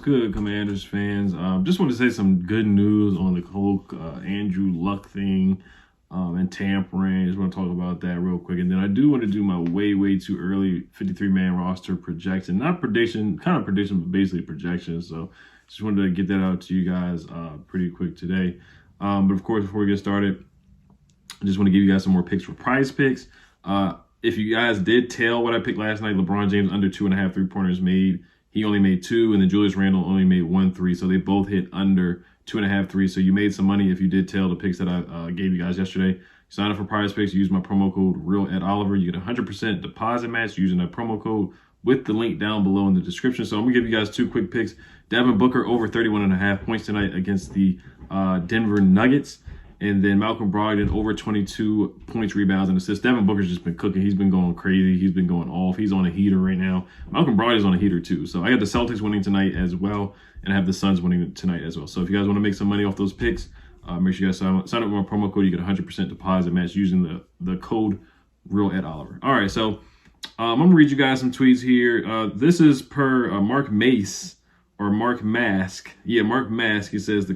good, Commanders fans? Just want to say some good news on the whole Andrew Luck thing and tampering. Just want to talk about that real quick. And then I do want to do my way too early 53-man roster projection. Not prediction, kind of prediction, but basically projection. So just wanted to get that out to you guys pretty quick today. But of course, before we get started, I just want to give you guys some more picks for Prize Picks. If you guys did tell what I picked last night, LeBron James under 2.5 3-pointers made. He only made 2, and then Julius Randle only made 1 3. So they both hit under 2.5 3. So you made some money if you did tell the picks that I gave you guys yesterday. Sign up for Prize Picks. Use my promo code RealEdOliver. You get 100% deposit match using that promo code with the link down below in the description. So I'm going to give you guys 2 quick picks. Devin Booker over 31.5 points tonight against the Denver Nuggets. And then Malcolm Brogdon over 22 points, rebounds, and assists. Devin Booker's just been cooking. He's been going crazy. He's been going off. He's on a heater right now. Malcolm Brogdon's on a heater too. So I got the Celtics winning tonight as well, and I have the Suns winning tonight as well. So if you guys want to make some money off those picks, make sure you guys sign up with my promo code. You get 100% deposit match using the code RealEdOliver. All right, so I'm going to read you guys some tweets here. This is per Mark Mace. Or Mark Mask. Yeah, Mark Mask. He says the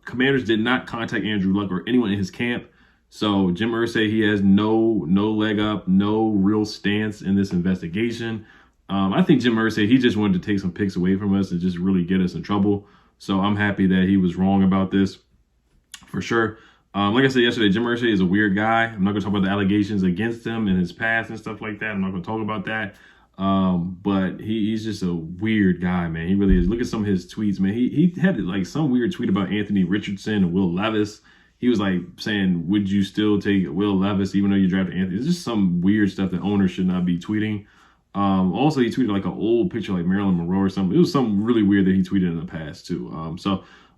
Commanders did not contact Andrew Luck or anyone in his camp. So Jim Irsay, he has no leg up, no real stance in this investigation. I think Jim Irsay, he just wanted to take some picks away from us and just really get us in trouble. So I'm happy that he was wrong about this, for sure. Like I said yesterday, Jim Irsay is a weird guy. I'm not going to talk about the allegations against him and his past and stuff like that. I'm not going to talk about that. But he's just a weird guy, man. He really is. Look at some of his tweets, man. He had like some weird tweet about Anthony Richardson and Will Levis. He was like saying, would you still take Will Levis even though you drafted Anthony? It's just some weird stuff that owners should not be tweeting. Also, he tweeted like an old picture like Marilyn Monroe or something. It was something really weird that he tweeted in the past too.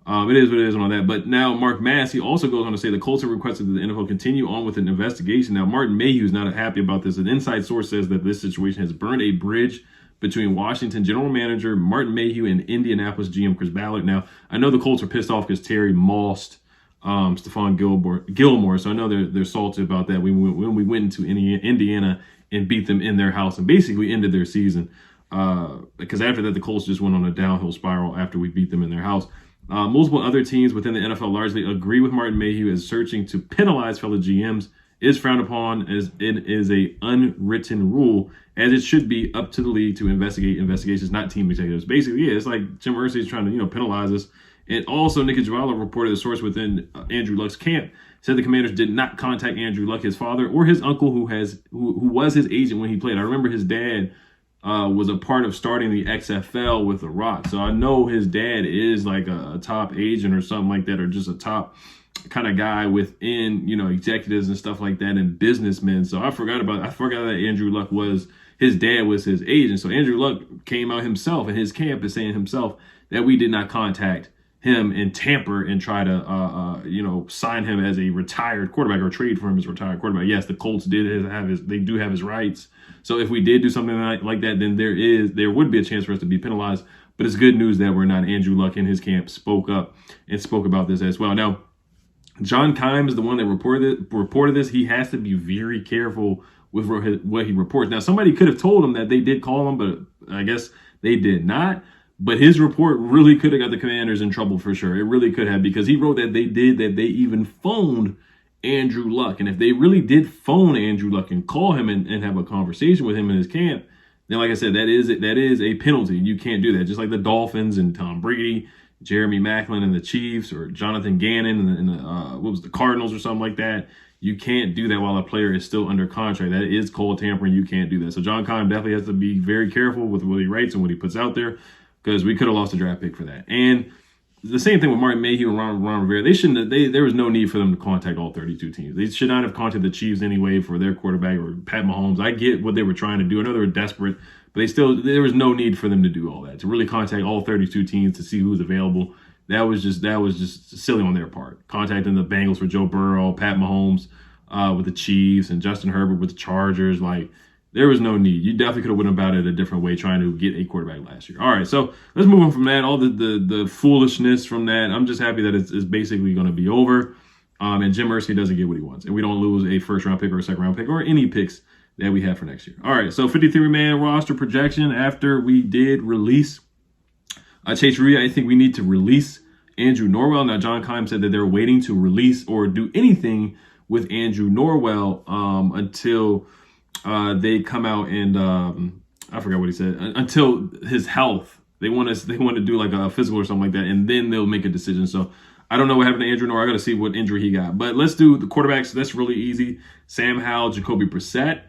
It is what it is and all that. But now Mark Mass, he also goes on to say the Colts have requested that the NFL continue on with an investigation. Now, Martin Mayhew is not happy about this. An inside source says that this situation has burned a bridge between Washington general manager Martin Mayhew and Indianapolis GM Chris Ballard. Now, I know the Colts are pissed off because Terry mossed Stephon Gilmore. So I know they're salty about that. When we went into Indiana and beat them in their house and basically ended their season. Because after that, the Colts just went on a downhill spiral after we beat them in their house. Multiple other teams within the NFL largely agree with Martin Mayhew as searching to penalize fellow GMs is frowned upon as it is a unwritten rule, as it should be up to the league to investigate investigations, not team executives. Basically, yeah, it's like Jim Irsay is trying to, penalize us. And also, Nick Javala reported a source within Andrew Luck's camp said the Commanders did not contact Andrew Luck, his father, or his uncle who was his agent when he played. I remember his dad was a part of starting the XFL with The Rock. So I know his dad is like a top agent or something like that, or just a top kind of guy within, executives and stuff like that and businessmen. So I forgot that Andrew Luck his dad was his agent. So Andrew Luck came out himself and his camp is saying himself that we did not contact him and tamper and try to, sign him as a retired quarterback or trade for him as a retired quarterback. Yes, the Colts they do have his rights. So if we did do something like that, then there would be a chance for us to be penalized. But it's good news that we're not. Andrew Luck and his camp spoke up and spoke about this as well. Now, John Keim is the one that reported this. He has to be very careful with what he reports. Now, somebody could have told him that they did call him, but I guess they did not. But his report really could have got the Commanders in trouble for sure. It really could have, because he wrote that they even phoned Andrew Luck. And if they really did phone Andrew Luck and call him and have a conversation with him in his camp, then like I said, that is a penalty. You can't do that. Just like the Dolphins and Tom Brady, Jeremy Maclin and the Chiefs, or Jonathan Gannon and the Cardinals or something like that. You can't do that while a player is still under contract. That is called tampering. You can't do that. So John Keim definitely has to be very careful with what he writes and what he puts out there, because we could have lost a draft pick for that. And the same thing with Martin Mayhew and Ron Rivera. There was no need for them to contact all 32 teams. They should not have contacted the Chiefs anyway for their quarterback or Pat Mahomes. I get what they were trying to do. I know they were desperate, but there was no need for them to do all that, to really contact all 32 teams to see who's available. That was just silly on their part. Contacting the Bengals for Joe Burrow, Pat Mahomes with the Chiefs, and Justin Herbert with the Chargers. Like, there was no need. You definitely could have went about it a different way trying to get a quarterback last year. All right, so let's move on from that. All the foolishness from that. I'm just happy that it's basically going to be over. And Jim Irsay doesn't get what he wants. And we don't lose a first-round pick or a second-round pick or any picks that we have for next year. All right, so 53-man roster projection after we did release Chase Reed, I think we need to release Andrew Norwell. Now, John Keim said that they're waiting to release or do anything with Andrew Norwell until they come out and I forgot what he said. Until his health, they want to do like a physical or something like that, and then they'll make a decision. So I don't know what happened to Andrew Norwell. I got to see what injury he got. But let's do the quarterbacks. That's really easy. Sam Howell, Jacoby Brissett.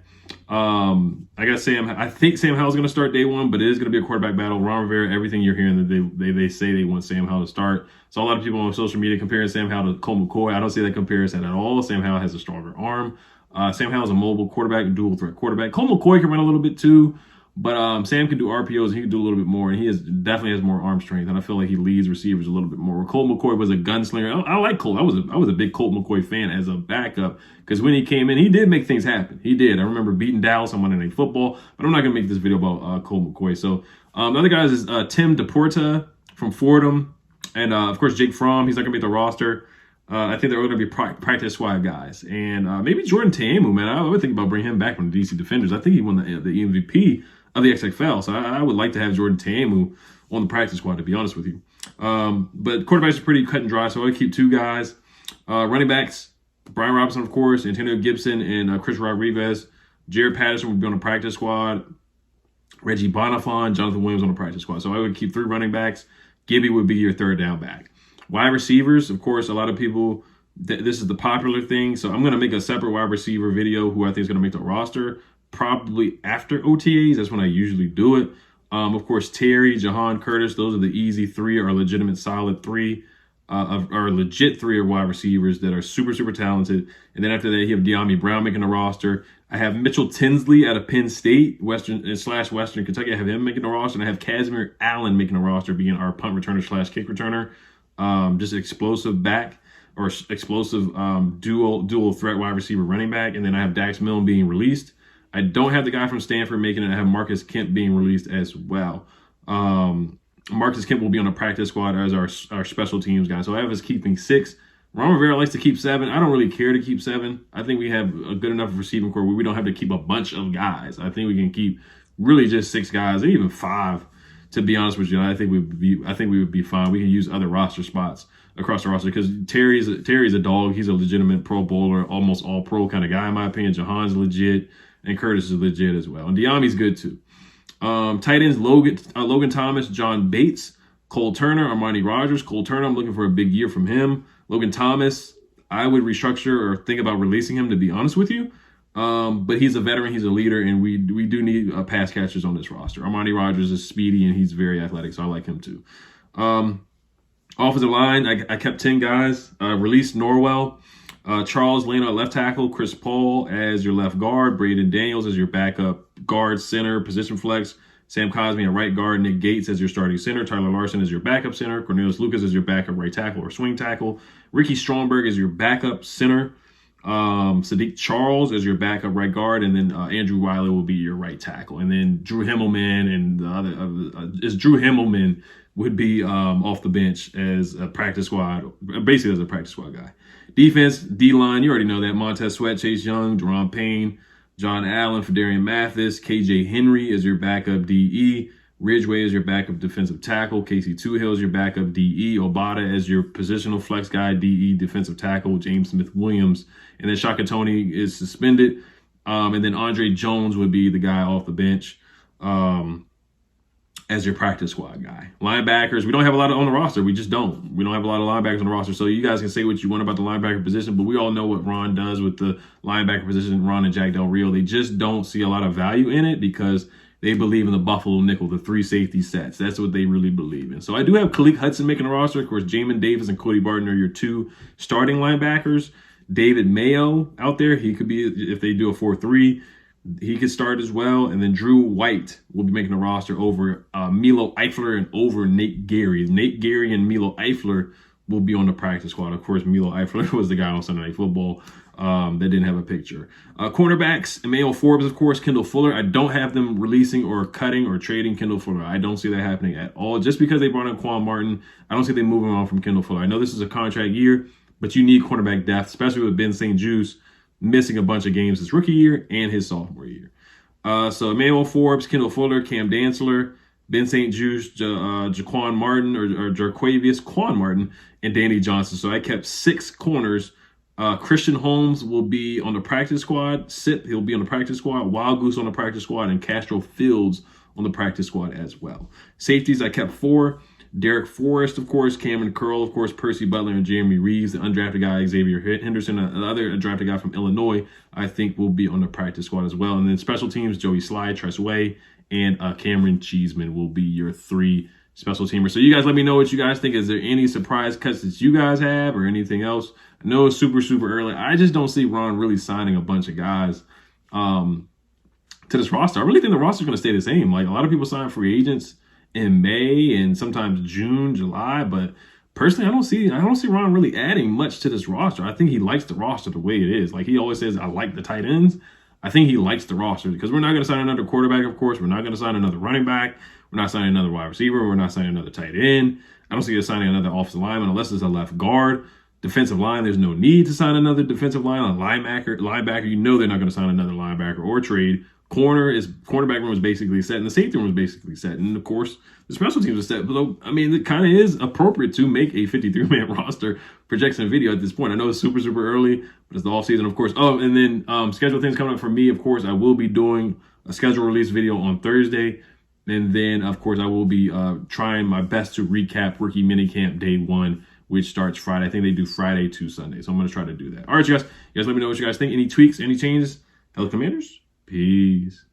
I think Sam Howell's going to start day one, but it is going to be a quarterback battle. Ron Rivera, everything you're hearing that they say they want Sam Howell to start. So a lot of people on social media comparing Sam Howell to Colt McCoy. I don't see that comparison at all. Sam Howell has a stronger arm. Sam Howell's a mobile quarterback, dual threat quarterback. Colt McCoy can run a little bit too, but Sam can do RPOs and he can do a little bit more, and he definitely has more arm strength, and I feel like he leads receivers a little bit more. Colt McCoy was a gunslinger. I like Colt. I was a big Colt McCoy fan as a backup, because when he came in, he did make things happen. He did. I remember beating Dallas on Monday Night Football, but I'm not going to make this video about Colt McCoy. So the other guys is Tim DePorta from Fordham, and of course Jake Fromm. He's not going to be at the roster. I think they're going to be practice squad guys. And maybe Jordan Ta'amu, man. I would think about bringing him back from the DC Defenders. I think he won the MVP of the XFL. So I would like to have Jordan Ta'amu on the practice squad, to be honest with you. But quarterbacks are pretty cut and dry, so I would keep two guys. Running backs, Brian Robinson, of course, Antonio Gibson, and Chris Rodriguez. Jared Patterson would be on the practice squad. Reggie Bonifant, Jonathan Williams on the practice squad. So I would keep 3 running backs. Gibby would be your third down back. Wide receivers, of course, a lot of people, this is the popular thing. So I'm going to make a separate wide receiver video who I think is going to make the roster probably after OTAs. That's when I usually do it. Of course, Terry, Jahan, Curtis, those are the easy 3 or legitimate solid 3 legit 3 wide receivers that are super, super talented. And then after that, you have De'Ami Brown making the roster. I have Mitchell Tinsley out of Penn State, Western Kentucky. I have him making the roster. And I have Casimir Allen making the roster, being our punt returner / kick returner. Just explosive back or explosive dual threat wide receiver running back. And then I have Dax Milne being released. I don't have the guy from Stanford making it. I have Marcus Kemp being released as well. Marcus Kemp will be on the practice squad as our special teams guy. So I have us keeping 6. Ron Rivera likes to keep 7. I don't really care to keep 7. I think we have a good enough receiving core where we don't have to keep a bunch of guys. I think we can keep really just 6 guys, or even 5. To be honest with you, I think we would be fine. We can use other roster spots across the roster, because Terry's a dog. He's a legitimate Pro Bowler, almost all pro kind of guy in my opinion. Jahan's legit, and Curtis is legit as well. And De'Ami's good too. Tight ends, Logan Thomas, John Bates, Cole Turner, Armani Rogers. Cole Turner, I'm looking for a big year from him. Logan Thomas, I would restructure or think about releasing him, to be honest with you. But he's a veteran, he's a leader, and we do need pass catchers on this roster. Armani Rogers is speedy and he's very athletic, so I like him too. Offensive line, I kept 10 guys. Released Norwell, Charles Leno at left tackle, Chris Paul as your left guard, Braden Daniels as your backup guard, center, position flex, Sam Cosmi at right guard, Nick Gates as your starting center, Tyler Larson as your backup center, Cornelius Lucas as your backup right tackle or swing tackle, Ricky Stromberg as your backup center, Sadiq Charles as your backup right guard, and then Andrew Wiley will be your right tackle, and then Drew Himmelman and the other Drew Himmelman would be off the bench as a practice squad, basically as a practice squad guy. Defense, D-line, you already know that. Montez Sweat, Chase Young, Deron Payne, John Allen, Fadarian Mathis, KJ Henry is your backup DE, Ridgeway is your backup defensive tackle, Casey Toohill is your backup DE, Obata as your positional flex guy, DE defensive tackle, James Smith-Williams, and then Shaka Toney is suspended, and then Andre Jones would be the guy off the bench as your practice squad guy. Linebackers, we don't have a lot on the roster. We just don't. We don't have a lot of linebackers on the roster. So you guys can say what you want about the linebacker position, but we all know what Ron does with the linebacker position, Ron and Jack Del Rio. They just don't see a lot of value in it because they believe in the Buffalo nickel, the 3 safety sets. That's what they really believe in. So I do have Khalil Hudson making the roster. Of course, Jamin Davis and Cody Barton are your 2 starting linebackers. David Mayo out there, he could be, if they do a 4-3, he could start as well. And then Drew White will be making the roster over Milo Eifler and over Nate Gary. Nate Gary and Milo Eifler will be on the practice squad. Of course, Milo Eifler was the guy on Sunday Night Football that didn't have a picture. Cornerbacks, Emmanuel Forbes, of course, Kendall Fuller. I don't have them releasing or cutting or trading Kendall Fuller. I don't see that happening at all. Just because they brought in Quan Martin, I don't see them moving on from Kendall Fuller. I know this is a contract year, but you need cornerback depth, especially with Ben St. Juste missing a bunch of games his rookie year and his sophomore year. So Emmanuel Forbes, Kendall Fuller, Cam Dantzler, Ben St. Juste, Jaquan Martin, or Jarquavius Quan Martin, and Danny Johnson. So I kept 6 corners. Christian Holmes will be on the practice squad. He'll be on the practice squad. Wild Goose on the practice squad, and Castro Fields on the practice squad as well. Safeties, I kept 4. Derek Forrest, of course, Cameron Curl, of course, Percy Butler and Jeremy Reeves, the undrafted guy, Xavier Henderson, another undrafted guy from Illinois, I think will be on the practice squad as well. And then special teams, Joey Slide, Tress Way, and Cameron Cheeseman will be your 3 special teamers. So you guys let me know what you guys think. Is there any surprise cuts that you guys have or anything else? I know it's super, super early. I just don't see Ron really signing a bunch of guys to this roster. I really think the roster is going to stay the same. Like, a lot of people sign free agents in May and sometimes June, July, but personally, I don't see Ron really adding much to this roster. I think he likes the roster the way it is. Like he always says, I like the tight ends. I think he likes the roster because we're not going to sign another quarterback, of course. We're not going to sign another running back. We're not signing another wide receiver. We're not signing another tight end. I don't see us signing another offensive lineman unless it's a left guard. Defensive line, there's no need to sign another defensive line. A linebacker, you know they're not going to sign another linebacker or trade. Cornerback room is basically set, and the safety room is basically set, and of course the special teams are set. But I mean, it kind of is appropriate to make a 53-man roster projection video at this point. I know it's super, super early, but it's the off season, of course. Oh, and then schedule things coming up for me. Of course, I will be doing a schedule release video on Thursday, and then of course I will be trying my best to recap rookie minicamp day 1, which starts Friday. I think they do Friday to Sunday, so I'm going to try to do that. All right, you guys let me know what you guys think. Any tweaks, any changes? Hello, Commanders. Peace.